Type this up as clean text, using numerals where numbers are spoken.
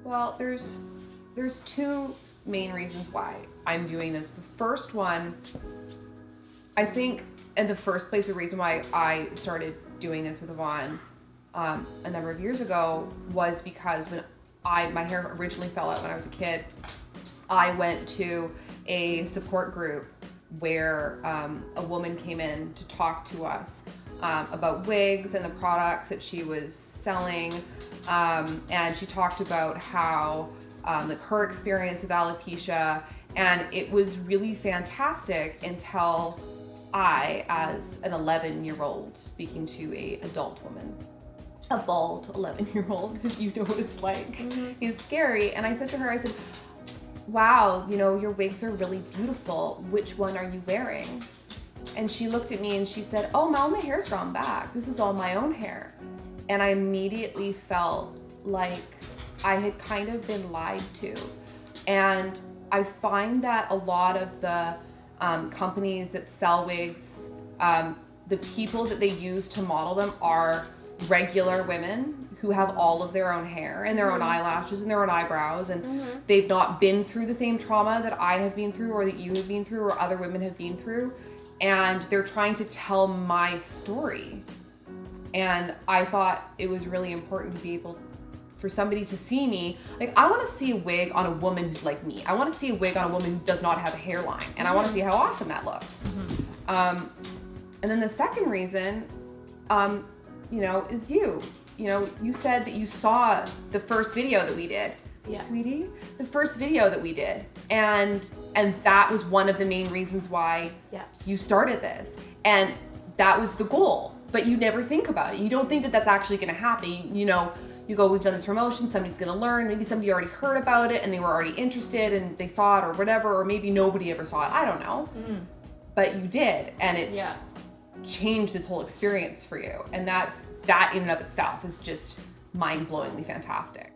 Well, there's two main reasons why I'm doing this. The first one, I think, in the first place, the reason why I started doing this with Yvonne a number of years ago was because when my hair originally fell out when I was a kid, I went to a support group where a woman came in to talk to us about wigs and the products that she was selling, and she talked about how like her experience with alopecia, and it was really fantastic until I, as an 11-year-old, speaking to a adult woman, a bald 11-year-old, because you know what it's like, is scary. And I said to her, I said, wow, you know, your wigs are really beautiful. Which one are you wearing? And she looked at me and she said, oh, all my hair's grown back. This is all my own hair. And I immediately felt like I had kind of been lied to. And I find that a lot of the companies that sell wigs, the people that they use to model them are regular women who have all of their own hair and their own eyelashes and their own eyebrows, and they've not been through the same trauma that I have been through or that you have been through or other women have been through, and they're trying to tell my story. And I thought it was really important to be able for somebody to see me. Like, I want to see a wig on a woman who's like me. I want to see a wig on a woman who does not have a hairline, and I want to see how awesome that looks. And then the second reason, you know, is you. You know, you said that you saw the first video that we did. Yeah. Sweetie, the first video that we did. And that was one of the main reasons why you started this. And that was the goal, but you never think about it. You don't think that that's actually going to happen. You know, you go, we've done this promotion, somebody's going to learn. Maybe somebody already heard about it and they were already interested and they saw it or whatever, or maybe nobody ever saw it. I don't know. But you did, and it changed this whole experience for you. And that in and of itself is just mind-blowingly fantastic.